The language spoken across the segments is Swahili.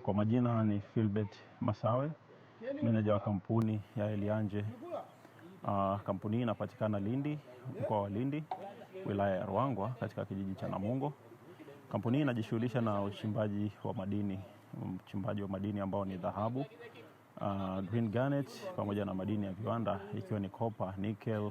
Kwa majina ni Philbert Masawe, meneja wa kampuni ya Elianje. Kampuni hii inapatikana Lindi, mkoa wa Lindi, wilaya ya Ruangwa, katika kijiji cha Namungo. Kampuni hii inajishughulisha na uchimbaji wa madini ambao ni dhahabu, green garnet, pamoja na madini ya viwanda ikiwa ni copper, nickel,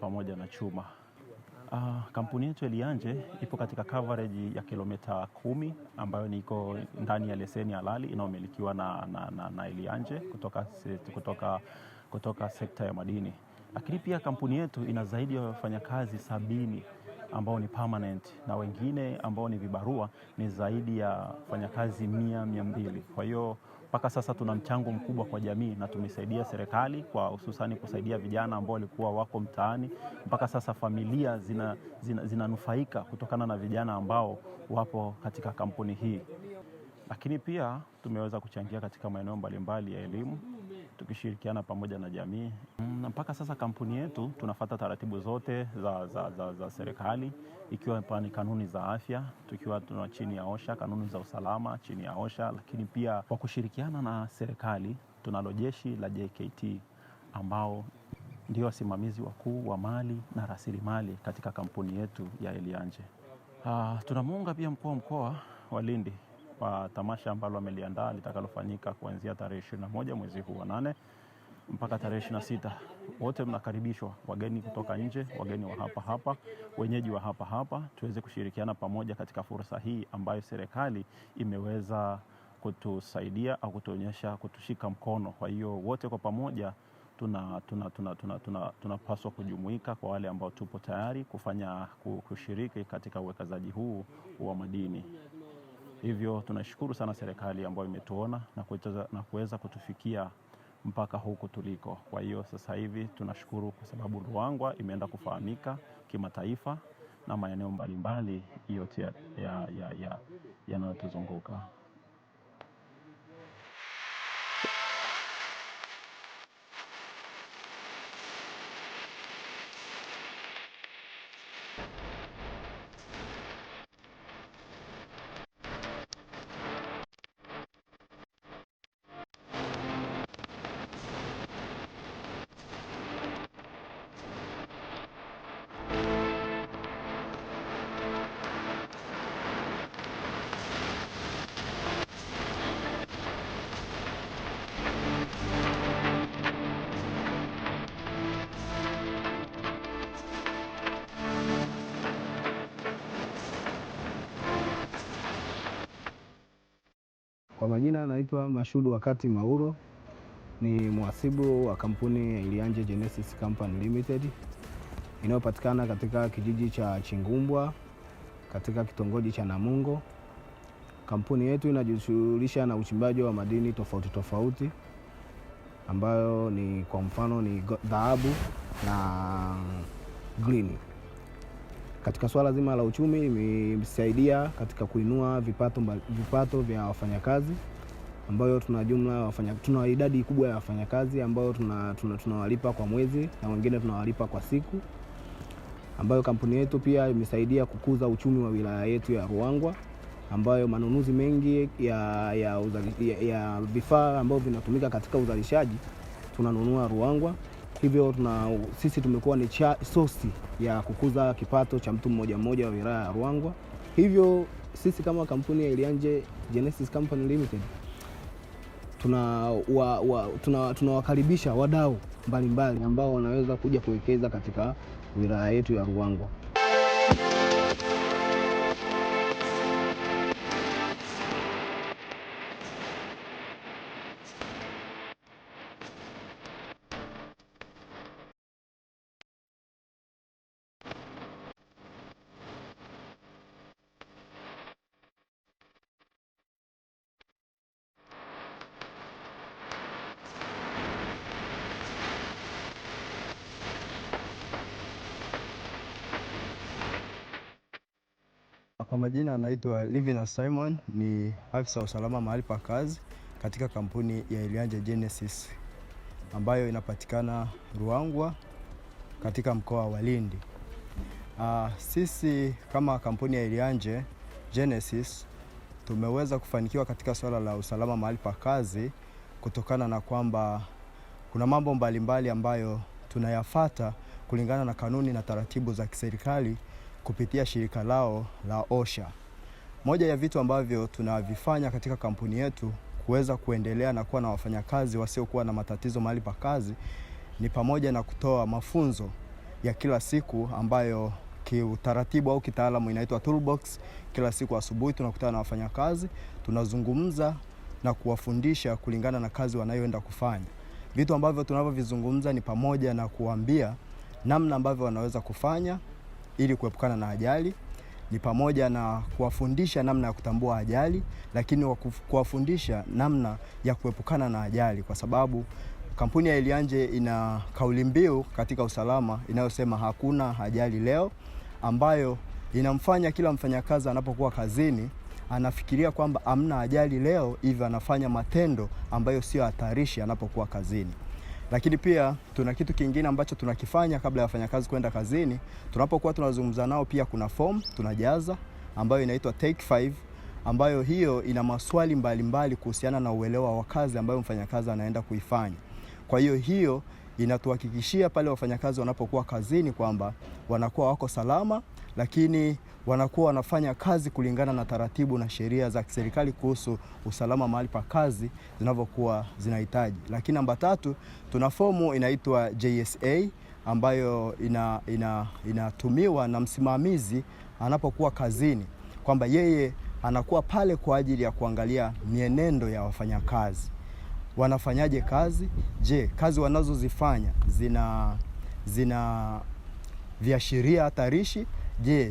pamoja na chuma. Kampuni yetu Elianje ipo katika coverage ya kilomita 10 ambayo niko ndani ya leseni halali inayomilikiwa na Elianje kutoka sekta ya madini. Lakini pia kampuni yetu ina zaidi ya wafanyakazi 70 ambao ni permanent, na wengine ambao ni vibarua ni zaidi ya wafanyakazi 200. Kwa hiyo mpaka sasa tuna mchango mkubwa kwa jamii na tumesaidia serikali kwa hususani kusaidia vijana ambao walikuwa wako mtaani. Mpaka sasa familia zinanufaika kutokana na vijana ambao wapo katika kampuni hii. Lakini pia tumeweza kuchangia katika maeneo mbalimbali ya elimu tukishirikiana pamoja na jamii. Mpaka sasa kampuni yetu tunafuata taratibu zote za serikali, ikiwa ni kanuni za afya, tukiwa tuna chini ya OSHA, kanuni za usalama chini ya OSHA. Lakini pia kwa kushirikiana na serikali tunalo jeshi la JKT ambao ndio wasimamizi wakuu wa mali na rasilimali katika kampuni yetu ya Elianje. Tunamuunga pia mkoa wa Lindi kwa tamasha ambalo ameliandaa litakalofanyika kuanzia tarehe 21 mwezi huu wa 8 mpaka tarehe 26. Wote mnakaribishwa, wageni kutoka nje, wageni wa hapa, wenyeji wa hapa, tuweze kushirikiana pamoja katika fursa hii ambayo serikali imeweza kutusaidia au kutuonyesha, kutushika mkono. Kwa hiyo wote kwa pamoja tunapaswa kujumuika kwa wale ambao tupo tayari kushiriki katika uwekezaji huu wa madini. Hivyo tunashukuru sana serikali ambayo imetuona na kuweza kutufikia mpaka huku tuliko. Kwa hiyo sasa hivi tunashukuru kwa sababu Ruangwa imeenda kufahamika kimataifa na maeneo mbalimbali yote yanayotuzunguka. Kwa majina naitwa Mashudu Wakati Mauro, ni mhasibu wa kampuni ya Elianje Genesis Company Limited inayopatikana katika kijiji cha Chingumbwa katika kitongoji cha Namungo. Kampuni yetu inajishughulisha na uchimbaji wa madini tofauti ambayo ni kwa mfano ni dhahabu na green. Katika swala zima la uchumi imesaidia katika kuinua vipato vya wafanyakazi ambayo tuna idadi kubwa ya wafanyakazi ambayo tunawalipa kwa mwezi na wengine tunawalipa kwa siku, ambayo kampuni yetu pia imesaidia kukuza uchumi wa wilaya yetu ya Ruangwa, ambayo manunuzi mengi ya vifaa ambavyo vinatumika katika uzalishaji tunanunua Ruangwa. Hivyo sisi tumekuwa ni sosi ya kukuza kipato cha mtu mmoja wa wilaya ya Ruangwa. Hivyo sisi kama kampuni ya Elianje Genesis Company Limited tunawakaribisha wadau mbalimbali ambao wanaweza kuja kuwekeza katika wilaya yetu ya Ruangwa. Kwa majina anaitwa Livina Simon, ni afisa usalama mahali pa kazi katika kampuni ya Elianje Genesis ambayo inapatikana Ruangwa katika mkoa wa Lindi. Sisi kama kampuni ya Elianje Genesis tumeweza kufanikiwa katika swala la usalama mahali pa kazi kutokana na kwamba kuna mambo mbalimbali ambayo tunayafata kulingana na kanuni na taratibu za kiserikali kupitia shirika lao la OSHA. Moja ya vitu ambavyo tunavifanya katika kampuni yetu kuweza kuendelea na kuwa na wafanyakazi wasiokuwa na matatizo mahali pa kazi ni pamoja na kutoa mafunzo ya kila siku ambayo kiutaratibu au kitaalamu inaitwa toolbox. Kila siku asubuhi tunakutana na wafanyakazi, tunazungumza na kuwafundisha kulingana na kazi wanayoenda kufanya. Vitu ambavyo tunavyovizungumza ni pamoja na kuambia namna ambavyo wanaweza kufanya ili kuepukana na ajali, ni pamoja na kuwafundisha namna ya kutambua ajali, lakini kuwafundisha namna ya kuepukana na ajali, kwa sababu kampuni ya Ilianje ina kauli mbiu katika usalama inayosema hakuna ajali leo, ambayo inamfanya kila mfanyakazi anapokuwa kazini anafikiria kwamba hamna ajali leo, hivyo anafanya matendo ambayo sio hatarishi anapokuwa kazini. Lakini pia tuna kitu kingine ambacho tunakifanya kabla ya wafanyakazi kwenda kazini. Tunapokuwa tunazungumza nao, pia kuna form tunajaza ambayo inaitwa Take 5, ambayo hiyo ina maswali mbalimbali kuhusiana na uelewa wa kazi ambayo mfanyakazi anaenda kuifanya. Kwa hiyo inatuhakikishia pale wafanyakazi wanapokuwa kazini kwamba wanakuwa wako salama, lakini wanakuwa wanafanya kazi kulingana na taratibu na sheria za kiserikali kuhusu usalama mahali pa kazi zinavyokuwa zinahitaji. Lakini namba 3, tuna fomu inaitwa JSA ambayo inatumiwa na msimamizi anapokuwa kazini, kwamba yeye anakuwa pale kwa ajili ya kuangalia mienendo ya wafanyakazi. Wanafanyaje kazi? Je, kazi wanazozifanya zina viashiria hatarishi? Je,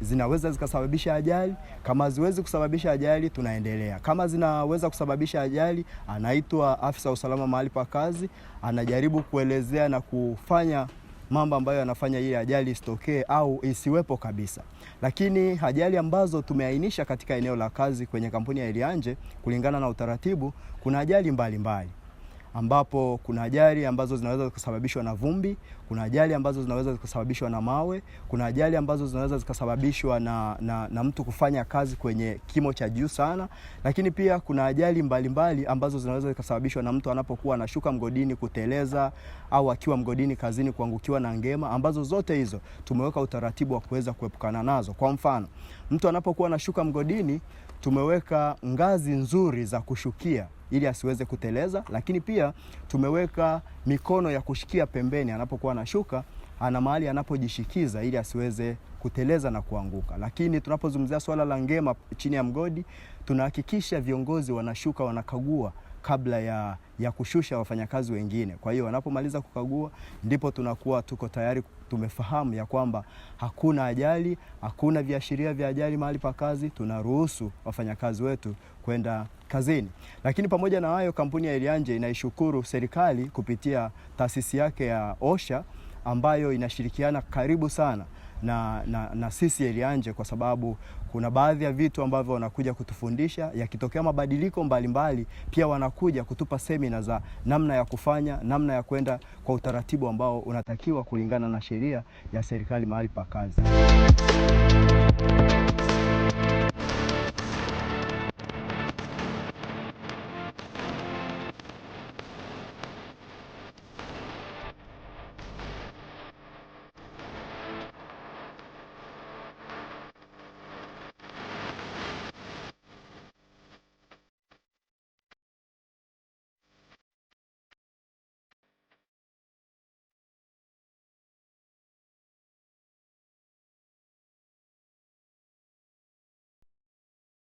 zinaweza zikasababisha ajali? Kama haziwezi kusababisha ajali, tunaendelea. Kama zinaweza kusababisha ajali, anaitwa afisa usalama mahali pa kazi, anajaribu kuelezea na kufanya mambo ambayo yanafanya ile ajali isitokee au isiwepo kabisa. Lakini ajali ambazo tumeainisha katika eneo la kazi kwenye kampuni ya Ilianje kulingana na utaratibu, kuna ajali mbalimbali, ambapo kuna ajali ambazo zinaweza kusababishwa na vumbi, kuna ajali ambazo zinaweza kusababishwa na mawe, kuna ajali ambazo zinaweza kusababishwa na mtu kufanya kazi kwenye kimo cha juu sana, lakini pia kuna ajali mbalimbali ambazo zinaweza kusababishwa na mtu anapokuwa anashuka mgodini kuteleza, au akiwa mgodini kazini kuangukiwa na ngema, ambazo zote hizo tumeweka utaratibu wa kuweza kuepukana nazo. Kwa mfano, mtu anapokuwa anashuka mgodini, tumeweka ngazi nzuri za kushukia ili asiweze kuteleza, lakini pia tumeweka mikono ya kushikia pembeni anapokuwa anashuka, ana mahali anapojishikiza ili asiweze kuteleza na kuanguka. Lakini tunapozungumzia swala la ngema chini ya mgodi, tunahakikisha viongozi wanashuka, wanakagua kabla ya kushusha wafanyakazi wengine. Kwa hiyo wanapomaliza kukagua, ndipo tunakuwa tuko tayari, tumefahamu ya kwamba hakuna ajali, hakuna viashiria vya ajali mahali pa kazi, tunaruhusu wafanyakazi wetu kwenda kazini. Lakini pamoja na hayo, kampuni ya Ilianje inaishukuru serikali kupitia taasisi yake ya OSHA ambayo inashirikiana karibu sana na sisi Ilianje, kwa sababu kuna baadhi ya vitu ambavyo wanakuja kutufundisha. Yakitokea mabadiliko mbalimbali, pia wanakuja kutupa semina za namna ya kufanya, namna ya kwenda kwa utaratibu ambao unatakiwa kulingana na sheria ya serikali mahali pa kazi.